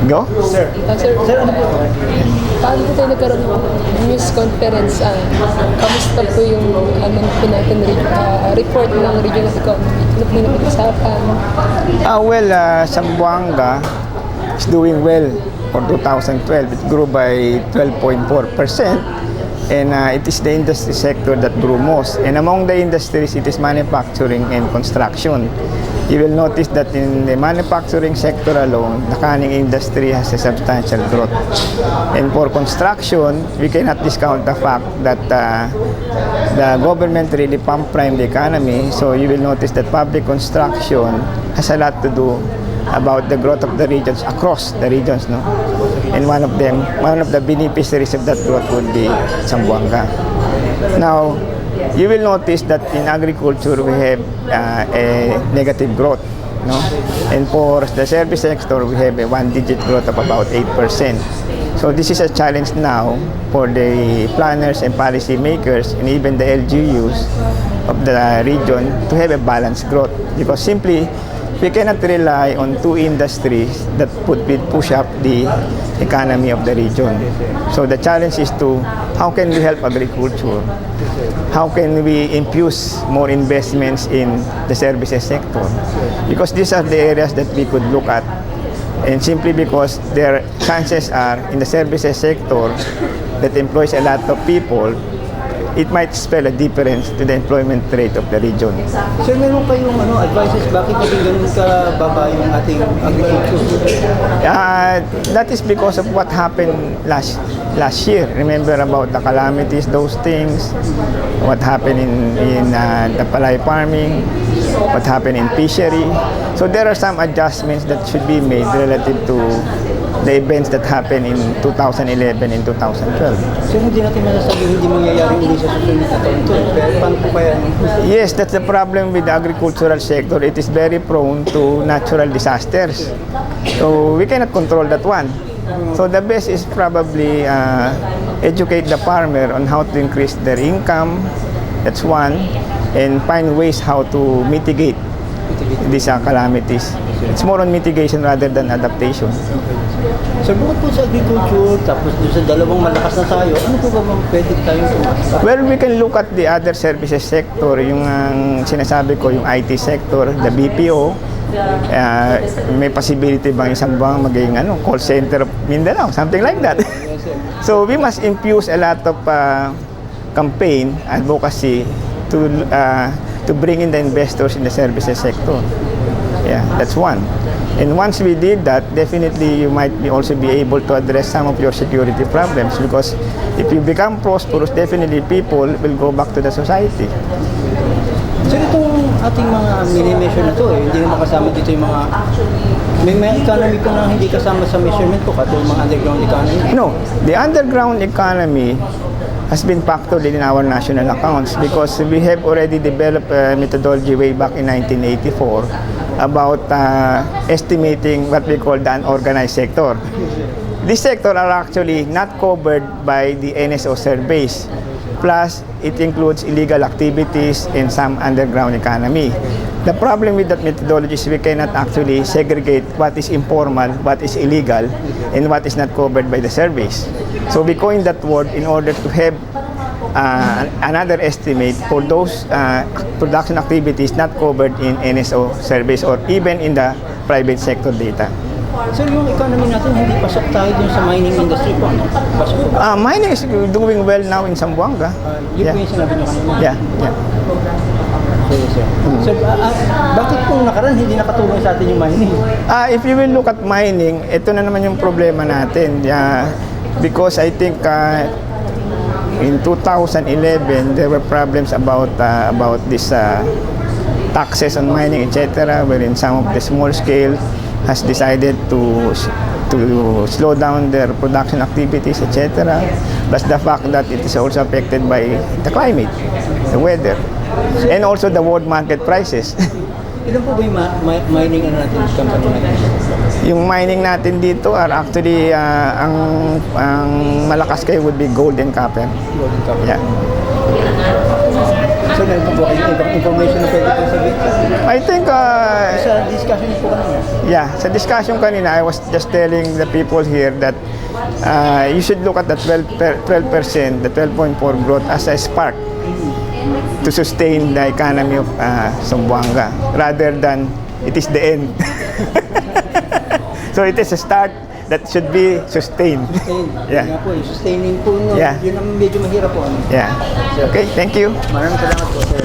Go? Sir, ano po? Paano po tayo nagkaroon ng news conference? Kamusta po yung po natin report ng regional economy? Ano po yung napag-usapan? Zamboanga is doing well for 2012. It grew by 12.4%. And it is the industry sector that grew most. And among the industries, it is manufacturing and construction. You will notice that in the manufacturing sector alone, the canning industry has a substantial growth. And for construction, we cannot discount the fact that the government really pump-prime the economy. So you will notice that public construction has a lot to do about the growth of the regions across the regions, no? And one of the beneficiaries of that growth would be Zamboanga. Now, you will notice that in agriculture we have a negative growth, no? And for the service sector, we have a one-digit growth of about 8%. So this is a challenge now for the planners and policy makers and even the LGUs of the region to have a balanced growth, because simply we cannot rely on two industries that would push up the economy of the region. So the challenge is to how can we help agriculture? How can we infuse more investments in the services sector? Because these are the areas that we could look at. And simply because their chances are in the services sector that employs a lot of people, it might spell a difference to the employment rate of the region. Sir, meron kayong advices bakit naging ganun kababa yung ating agriculture? That is because of what happened last year. Remember about the calamities, those things, what happened in the palay farming, what happened in fishery. So there are some adjustments that should be made relative to the events that happened in 2011 and 2012. So hindi natin masasabi hindi mangyayari uli sa susunod na taon ito. Pero paano po kaya? Yes, that's the problem with the agricultural sector. It is very prone to natural disasters. So we cannot control that one. So the best is probably educate the farmer on how to increase their income. That's one. And find ways how to mitigate these calamities. It's more on mitigation rather than adaptation. So bukod po sa agriculture, tapos doon sa dalawang malakas na tayo, ano po ba bang pwede tayong tumakas? Well, we can look at the other services sector, yung sinasabi ko, yung IT sector, the BPO. May possibility bang isang buwang maging call center of Mindanao, something like that. So we must infuse a lot of campaign advocacy to bring in the investors in the services sector. Yeah, that's one. And once we did that, definitely you might also be able to address some of your security problems, because if you become prosperous, definitely people will go back to the society. So itong ating mga mini-measure na to, hindi naman kasama dito yung may economy po na hindi kasama sa measurement po, katulad mga underground economy? No, the underground economy has been factored in our national accounts because we have already developed a methodology way back in 1984 about estimating what we call the unorganized sector. This sector are actually not covered by the NSO surveys. Plus, it includes illegal activities in some underground economy. The problem with that methodology is we cannot actually segregate what is informal, what is illegal, and what is not covered by the surveys. So we coined that word in order to have another estimate for those production activities not covered in NSO surveys or even in the private sector data. Sir, yung economy natin, hindi pasok tayo dun sa mining industry po, no? Pasok po ba? Mining is doing well now in Zamboanga. Yun po yung sinabi nyo kanina. Yeah. Okay, sir. Sir, bakit kung nakaraan hindi nakatulong sa atin yung mining? If you will look at mining, ito na naman yung problema natin. Because I think in 2011, there were problems about this taxes on mining, etc., wherein some of the small scale has decided to slow down their production activities, etc. Plus the fact that it is also affected by the climate, the weather, and also the world market prices. Ilan po ba yung mining natin, company natin? Yung mining natin dito are actually, ang malakas kayo would be gold and copper. Gold and copper. Yeah. Sir, meron po ba kayong ibang information na pwede pong sabihin? I think, Sa discussion po kanina. yeah, sa discussion kanina, I was just telling the people here that you should look at the 12%, the 12.4 growth as a spark to sustain the economy of Zamboanga rather than it is the end. So it is a start that should be sustained. Yeah. Yeah. Nga po, sustaining po, no? Yeah. Yun ang medyo mahirap po. Ano? Yeah. Okay, thank you. Maraming salamat po, sir.